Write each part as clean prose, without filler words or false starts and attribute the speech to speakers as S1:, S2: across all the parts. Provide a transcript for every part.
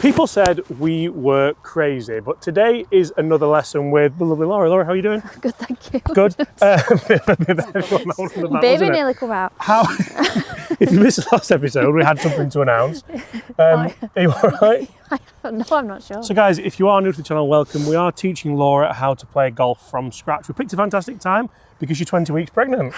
S1: People said we were crazy, but today is another lesson with the lovely Laura. Laura, how are you doing?
S2: Good, thank you.
S1: Good.
S2: Baby nearly come out.
S1: How? If you missed the last episode, we had something to announce. Are you all right?
S2: No, I'm not sure.
S1: So guys, if you are new to the channel, welcome. We are teaching Laura how to play golf from scratch. We picked a fantastic time because you're 20 weeks pregnant.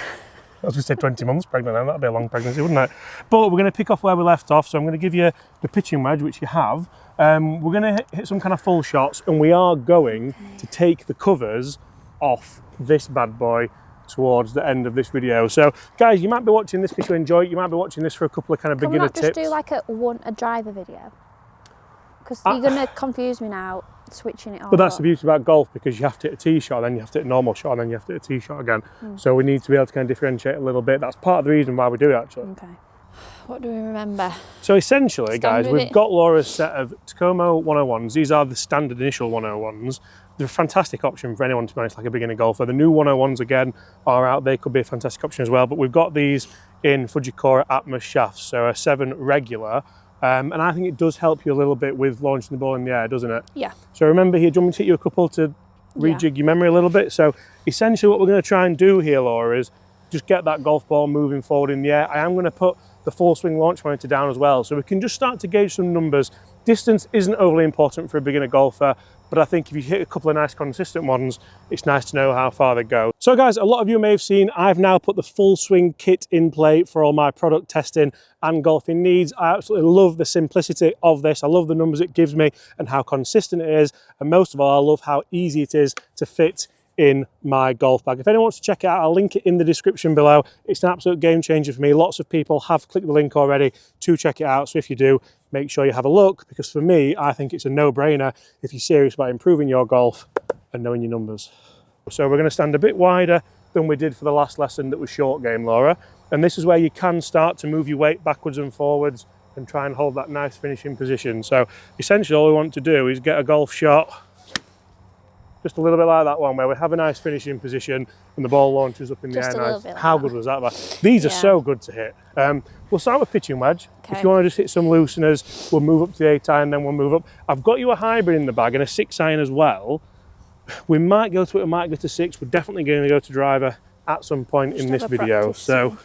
S1: I was going to say 20 months pregnant, and that'd be a long pregnancy, wouldn't it? But we're going to pick off where we left off. So I'm going to give you the pitching wedge, which you have. We're going to hit some kind of full shots, and we are going to take the covers off this bad boy towards the end of this video. So guys, you might be watching this because you enjoy it. You might be watching this for a couple of kind of beginner tips.
S2: Can we not just do like a driver video? Because you're going to confuse me now switching it on.
S1: But that's the beauty about golf, because you have to hit a tee shot, then you have to hit a normal shot, and then you have to hit a tee shot again. So we need to be able to kind of differentiate a little bit. That's part of the reason why we do it, actually.
S2: Okay. What do we remember?
S1: So essentially, guys, we've got Laura's set of Tacoma 101s. These are the standard initial 101s. They're a fantastic option for anyone, to be honest, like a beginner golfer. The new 101s, again, are out. They could be a fantastic option as well. But we've got these in Fujikura Atmos shafts, so a 7 regular. And I think it does help you a little bit with launching the ball in the air, doesn't it?
S2: Yeah.
S1: So remember here, do you want me to hit you a couple to rejig your memory a little bit? So essentially what we're going to try and do here, Laura, is just get that golf ball moving forward in the air. I am going to put the full swing launch monitor down as well, so we can just start to gauge some numbers. Distance isn't overly important for a beginner golfer, but I think if you hit a couple of nice consistent ones, it's nice to know how far they go. So guys, a lot of you may have seen, I've now put the full swing kit in play for all my product testing and golfing needs. I absolutely love the simplicity of this. I love the numbers it gives me and how consistent it is. And most of all, I love how easy it is to fit in my golf bag. If anyone wants to check it out, I'll link it in the description below. It's an absolute game changer for me. Lots of people have clicked the link already to check it out. So if you do, make sure you have a look, because for me, I think it's a no-brainer if you're serious about improving your golf and knowing your numbers. So we're going to stand a bit wider than we did for the last lesson that was short game, Laura. And this is where you can start to move your weight backwards and forwards and try and hold that nice finishing position. So essentially all we want to do is get a golf shot just a little bit like that one, where we have a nice finishing position and the ball launches up in the air. Nice. How good was that? These are so good to hit. We'll start with pitching wedge. If you want to just hit some looseners, we'll move up to the 8-iron, then we'll move up. I've got you a hybrid in the bag and a 6-iron as well. We might go to it, we might go to 6. We're definitely going to go to driver at some point in this video. So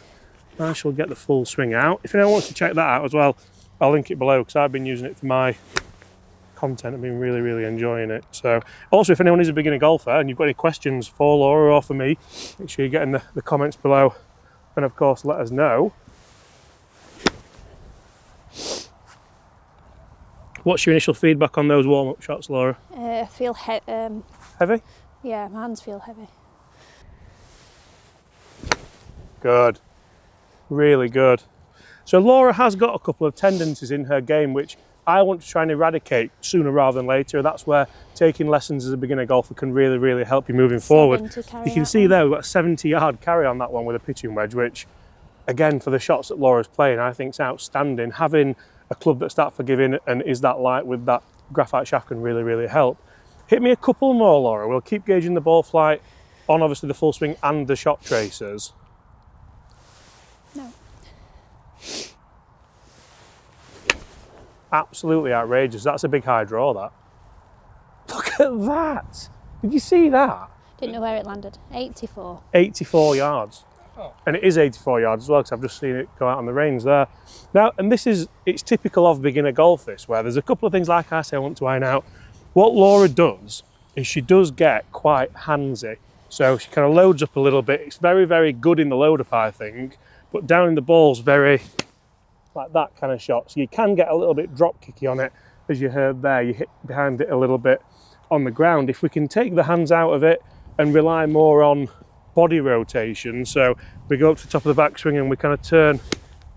S1: I shall get the full swing out. If anyone wants to check that out as well, I'll link it below, because I've been using it for my content. I've been really enjoying it. So also, if anyone is a beginner golfer and you've got any questions for Laura or for me, make sure you get in the comments below, and of course let us know. What's your initial feedback on those warm-up shots, Laura?
S2: I feel
S1: heavy?
S2: Yeah, my hands feel heavy.
S1: Good, really good. So Laura has got a couple of tendencies in her game which I want to try and eradicate sooner rather than later. That's where taking lessons as a beginner golfer can really help you moving forward. You can see there we've got a 70-yard carry on that one with a pitching wedge, which again, for the shots that Laura's playing, I think is outstanding. Having a club that's that forgiving and is that light with that graphite shaft can really help. Hit me a couple more, Laura. We'll keep gauging the ball flight on obviously the full swing and the shot tracers.
S2: No.
S1: Absolutely outrageous. That's a big high draw, that. Look at that. Did you see that?
S2: Didn't know where it landed. 84.
S1: 84 yards. Oh. And it is 84 yards as well, because I've just seen it go out on the range there. Now, and it's typical of beginner golf, this, where there's a couple of things, like I say, I want to iron out. What Laura does is she does get quite handsy. So she kind of loads up a little bit. It's very good in the load up, I think, but down in the ball's very like that kind of shot. So you can get a little bit drop kicky on it, as you heard there. You hit behind it a little bit on the ground. If we can take the hands out of it and rely more on body rotation, so we go up to the top of the backswing and we kind of turn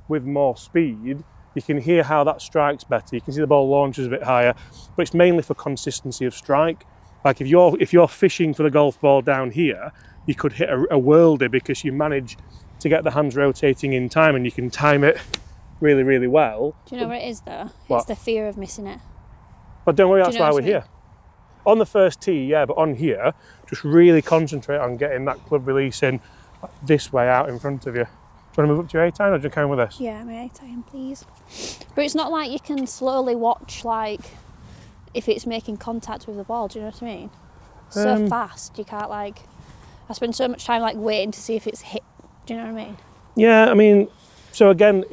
S1: with more speed, you can hear how that strikes better. You can see the ball launches a bit higher, but it's mainly for consistency of strike. Like if you're fishing for the golf ball down here, you could hit a worldie because you manage to get the hands rotating in time, and you can time it really well.
S2: Do you know what it is though?
S1: What?
S2: It's the fear of missing it.
S1: But don't worry, that's why we're here. On the first tee, yeah, but on here, just really concentrate on getting that club release in this way out in front of you. Do you want to move up to your 8 iron or do you carry on with this?
S2: Yeah, my 8 iron, please. But it's not like you can slowly watch, like, if it's making contact with the ball, do you know what I mean? So fast, you can't, like... I spend so much time, like, waiting to see if it's hit, do you know what I mean?
S1: Yeah, I mean, so again,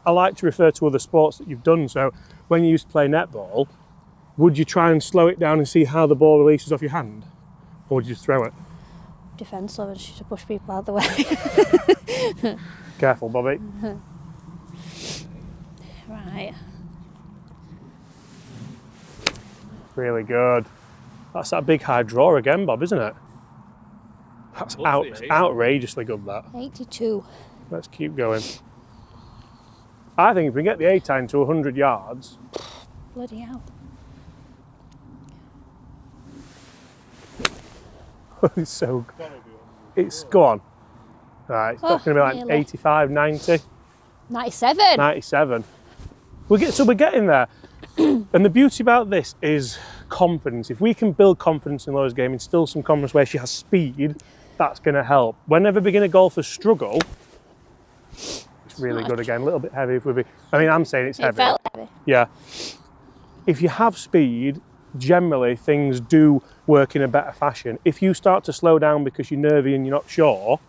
S1: I like to refer to other sports that you've done. So when you used to play netball, would you try and slow it down and see how the ball releases off your hand? Or would you just throw it?
S2: Defensive and just to push people out the way.
S1: Careful, Bobby.
S2: Right.
S1: Really good. That's that big high draw again, Bob, isn't it? That's outrageously good, that.
S2: 82.
S1: Let's keep going. I think if we get the 8 iron to 100 yards...
S2: Bloody hell.
S1: It's so good. It's, go on. Right, it's going to be like
S2: nearly.
S1: 85, 90.
S2: 97.
S1: 97. So we're getting there. And the beauty about this is confidence. If we can build confidence in Laura's game, instill some confidence where she has speed, that's going to help. Whenever beginner golfers struggle, it's really good again. A little bit heavy if we be. I mean, I'm saying it's heavy.
S2: It felt heavy.
S1: Yeah. If you have speed, generally things do work in a better fashion. If you start to slow down because you're nervy and you're not sure,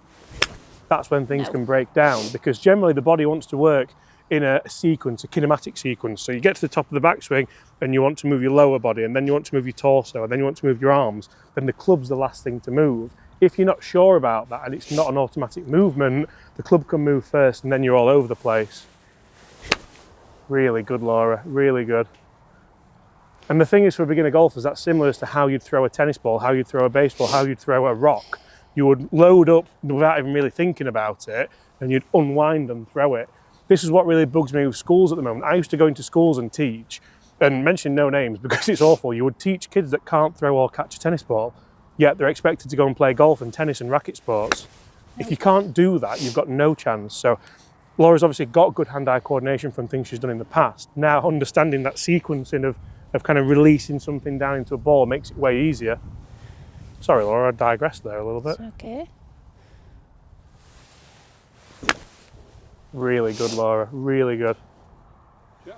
S1: that's when things can break down, because generally the body wants to work in a sequence, a kinematic sequence. So you get to the top of the backswing and you want to move your lower body, and then you want to move your torso, and then you want to move your arms, then the club's the last thing to move. If you're not sure about that and it's not an automatic movement, the club can move first and then you're all over the place. Really good, Laura, really good. And the thing is, for beginner golfers, that's similar as to how you'd throw a tennis ball, how you'd throw a baseball, how you'd throw a rock. You would load up without even really thinking about it, and you'd unwind and throw it. This is what really bugs me with schools at the moment. I used to go into schools and teach, and mention no names because it's awful. You would teach kids that can't throw or catch a tennis ball, yet they're expected to go and play golf and tennis and racket sports. If you can't do that, you've got no chance. So Laura's obviously got good hand-eye coordination from things she's done in the past. Now understanding that sequencing of kind of releasing something down into a ball makes it way easier. Sorry, Laura, I digressed there a little bit.
S2: It's okay.
S1: Really good, Laura, really good. Yeah.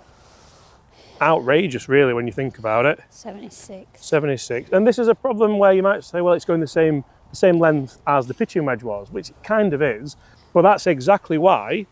S1: Outrageous, really, when you think about it.
S2: 76.
S1: 76. And this is a problem where you might say, well, it's going the same length as the pitching wedge was, which it kind of is, but that's exactly why.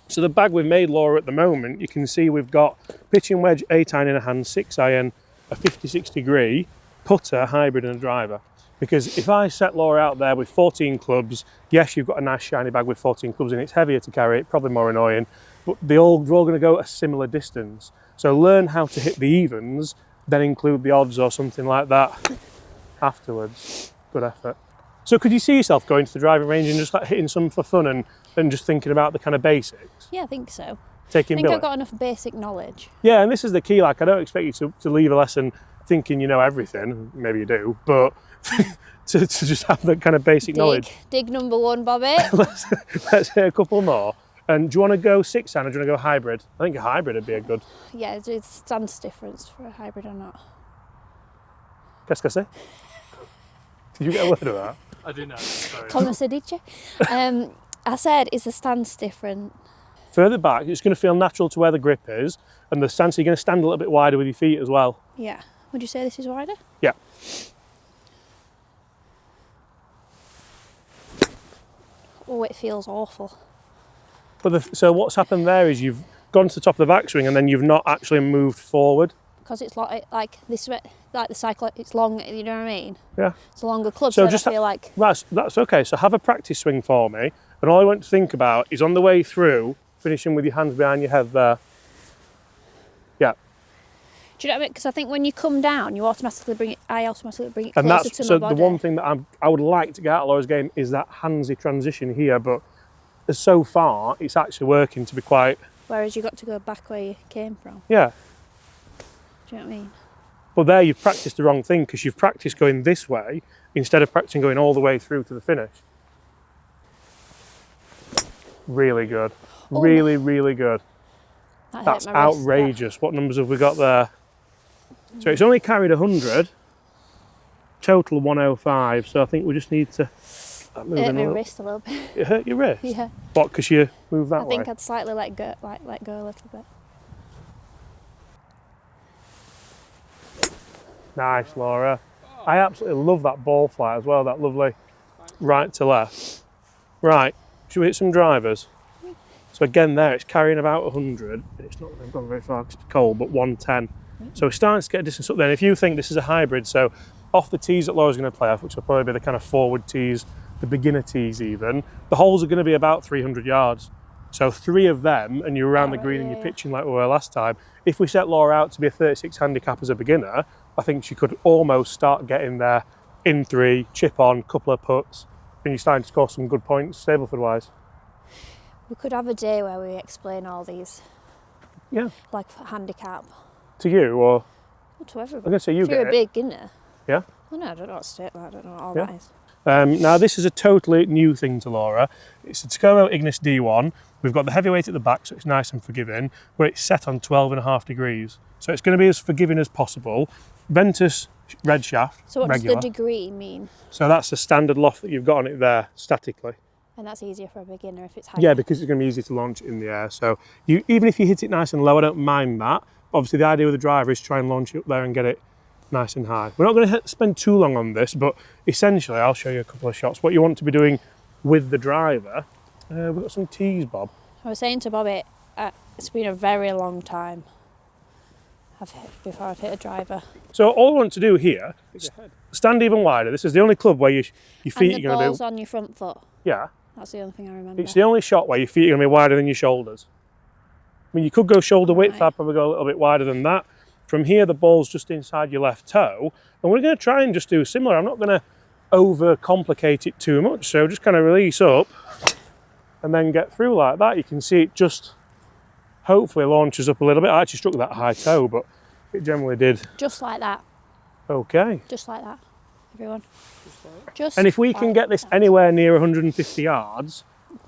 S1: So the bag we've made, Laura, at the moment, you can see we've got pitching wedge, 8 iron in a hand, 6 iron, a 56 degree, putter, hybrid and a driver. Because if I set Laura out there with 14 clubs, yes, you've got a nice shiny bag with 14 clubs in, it's heavier to carry, probably more annoying, but they're all going to go a similar distance. So learn how to hit the evens, then include the odds or something like that afterwards. Good effort. So could you see yourself going to the driving range and just like hitting some for fun and just thinking about the kind of basics?
S2: Yeah, I think so.
S1: I
S2: think I've got enough basic knowledge.
S1: Yeah, and this is the key. Like, I don't expect you to leave a lesson thinking you know everything. Maybe you do, but to just have that kind of basic knowledge.
S2: Dig number 1, Bobby.
S1: let's hit a couple more. And do you want to go 6 iron or do you want to go hybrid? I think a hybrid would be a good.
S2: Yeah, it stands difference for a hybrid or not.
S1: Qu'est-ce que c'est? Did you get a word of that?
S3: I do know, sorry.
S2: Comment ça dit? I said, is the stance different?
S1: Further back, it's going to feel natural to where the grip is, and the stance, you're going to stand a little bit wider with your feet as well.
S2: Yeah. Would you say this is wider?
S1: Yeah.
S2: Oh, it feels awful.
S1: But so what's happened there is you've gone to the top of the backswing and then you've not actually moved forward.
S2: Because it's like this, like the cycle, it's long, you know what I mean?
S1: Yeah.
S2: It's a longer club,
S1: So
S2: so
S1: just
S2: I feel like...
S1: That's okay. So have a practice swing for me, and all I want to think about is on the way through, finishing with your hands behind your head there. Yeah.
S2: Do you know what I mean? Because I think when you come down, I automatically bring it closer
S1: And that's
S2: to
S1: so
S2: my body.
S1: the one thing that I would like to get out of Laura's game is that handsy transition here, but so far it's actually working to be quite...
S2: Whereas you got to go back where you came from.
S1: Yeah.
S2: Do you know what I mean?
S1: But there you've practiced the wrong thing, because you've practiced going this way instead of practicing going all the way through to the finish. Really good.
S2: Oh,
S1: really, really good. That's
S2: hurt my wrist,
S1: outrageous. What numbers have we got there? So it's only carried 100, total 105, so I think we just need to That
S2: It
S1: moving
S2: hurt
S1: a
S2: my
S1: little.
S2: wrist a little bit.
S1: It hurt your wrist?
S2: Yeah.
S1: What, because you moved that
S2: I
S1: way?
S2: think I'd slightly let go a little bit.
S1: Nice, Laura. I absolutely love that ball flight as well, that lovely right to left. Right, should we hit some drivers? So again there, it's carrying about 100. It's not gone very far because it's cold, but 110. So we're starting to get a distance up there. And if you think this is a hybrid, so off the tees that Laura's going to play off, which will probably be the kind of forward tees, the beginner tees even, the holes are going to be about 300 yards. So 3 of them, and you're around the green and you're pitching like we were last time. If we set Laura out to be a 36 handicap as a beginner, I think she could almost start getting there in 3, chip on, couple of putts, and you're starting to score some good points, Stableford-wise.
S2: We could have a day where we explain all these.
S1: Yeah.
S2: Like handicap.
S1: To you, or?
S2: Well, to everybody.
S1: I'm going to say you
S2: if
S1: get
S2: you're a
S1: it.
S2: beginner.
S1: Yeah?
S2: Well, no, I don't know what state that. I don't know what all
S1: Yeah.
S2: that is.
S1: Now this is a totally new thing to Laura. It's a Tacoma Ignis D1. We've got the heavyweight at the back, so it's nice and forgiving, but it's set on 12.5 degrees. So it's going to be as forgiving as possible. Ventus red shaft,
S2: So what
S1: regular.
S2: does the degree mean?
S1: So that's the standard loft that you've got on it there, statically.
S2: And that's easier for a beginner if it's higher.
S1: Yeah, because it's going to be easy to launch it in the air. So even if you hit it nice and low, I don't mind that. Obviously the idea with the driver is to try and launch it up there and get it nice and high. We're not going to spend too long on this, but essentially I'll show you a couple of shots. What you want to be doing with the driver, we've got some tees, Bob.
S2: I was saying to Bobby, it's been a very long time before I've hit a driver.
S1: So all I want to do here is stand even wider. This is the only club where your feet
S2: And
S1: are
S2: the
S1: going to be...
S2: ball's on your front foot.
S1: Yeah.
S2: That's the only thing I remember.
S1: It's the only shot where your feet are going to be wider than your shoulders. I mean, you could go shoulder width,
S2: Right.
S1: I'd probably go a little bit wider than that. From here, the ball's just inside your left toe. And we're going to try and just do similar. I'm not going to overcomplicate it too much. So just kind of release up and then get through like that. You can see it just hopefully launches up a little bit. I actually struck that high toe, but it generally did.
S2: Just like that.
S1: Okay.
S2: Just like that, everyone. Just
S1: And if we can
S2: like
S1: get this
S2: that.
S1: anywhere near 150 yards,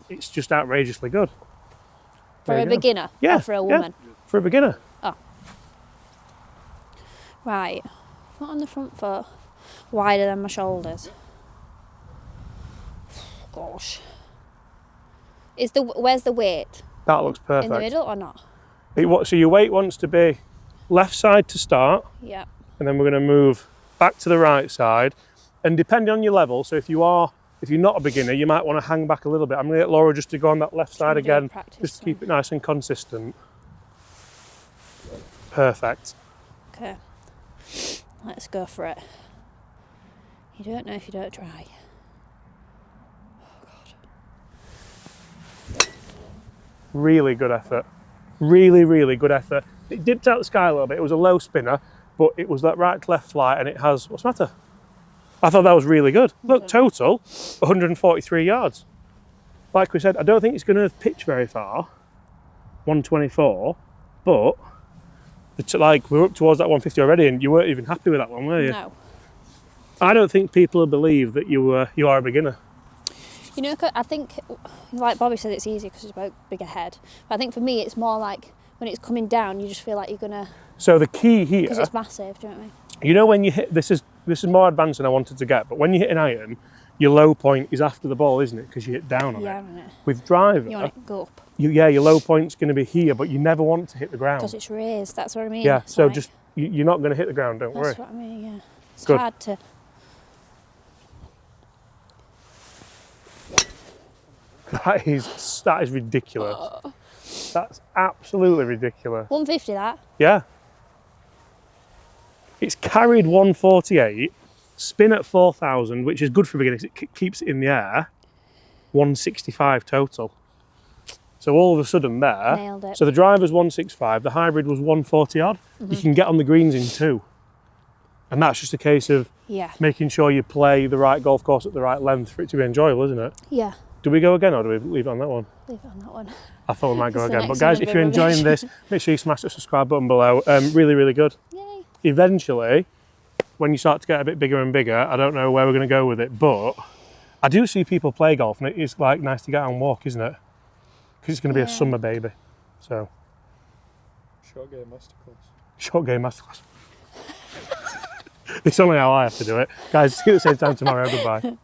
S1: it's just outrageously good.
S2: For
S1: There
S2: a
S1: you go.
S2: beginner?
S1: Yeah,
S2: Or for a woman?
S1: Yeah, for a beginner.
S2: Oh. Right. Foot on the front foot. Wider than my shoulders. Gosh. Where's the weight?
S1: That looks perfect.
S2: In the middle or not?
S1: So your weight wants to be left side to start,
S2: Yeah.
S1: and then we're going to move back to the right side. And depending on your level, so if you're not a beginner, you might want to hang back a little bit. I'm going to get Laura just to go on that left side
S2: Trying to do a
S1: again,
S2: practice
S1: just to keep it nice and consistent. Perfect.
S2: Okay. Let's go for it. You don't know if you don't try.
S1: Really good effort. Really, really good effort. It dipped out the sky a little bit. It was a low spinner, but it was that right to left flight, and it has, what's the matter? I thought that was really good. Look, total 143 yards. Like we said, I don't think it's going to pitch very far, 124, but it's like we're up towards that 150 already, and you weren't even happy with that one, were you?
S2: No.
S1: I don't think people will believe that you are a beginner.
S2: You know, I think, like Bobby said, it's easier because it's about bigger head. But I think for me, it's more like when it's coming down, you just feel like you're gonna.
S1: So the key here,
S2: Because it's massive, do you know what I mean?
S1: you know, when you hit this is more advanced than I wanted to get, but when you hit an iron, your low point is after the ball, isn't it? Because you hit down on
S2: Yeah,
S1: it.
S2: on it.
S1: With driver,
S2: You want it to go up
S1: your low point's going to be here, but you never want to hit the ground.
S2: because it's raised. That's what I mean.
S1: Yeah,
S2: It's
S1: so
S2: like-
S1: just you're not going to hit the ground. Don't worry.
S2: That's what I mean. Yeah. It's
S1: Good.
S2: hard to.
S1: That is ridiculous. That's absolutely ridiculous.
S2: 150 that.
S1: Yeah. It's carried 148, spin at 4,000, which is good for beginners. It keeps it in the air. 165 total. So all of a sudden there.
S2: Nailed it.
S1: So the driver's 165, the hybrid was 140 odd. You can get on the greens in 2. And that's just a case of
S2: Yeah.
S1: making sure you play the right golf course at the right length for it to be enjoyable, isn't it?
S2: Yeah.
S1: Do we go again or do we leave it on that one?
S2: Leave it on that one.
S1: I thought we might go
S2: It's the
S1: again. But
S2: next
S1: guys,
S2: one, a
S1: if
S2: bit
S1: you're enjoying
S2: rubbish.
S1: this, make sure you smash the subscribe button below. Really, really good.
S2: Yay.
S1: Eventually, when you start to get a bit bigger and bigger, I don't know where we're going to go with it, but I do see people play golf and it is like nice to get out and walk, isn't it? Because it's going to be a
S2: Yeah.
S1: summer baby. So,
S3: Short game masterclass.
S1: short game masterclass. It's only how I have to do it. Guys, see you at the same time tomorrow. Goodbye.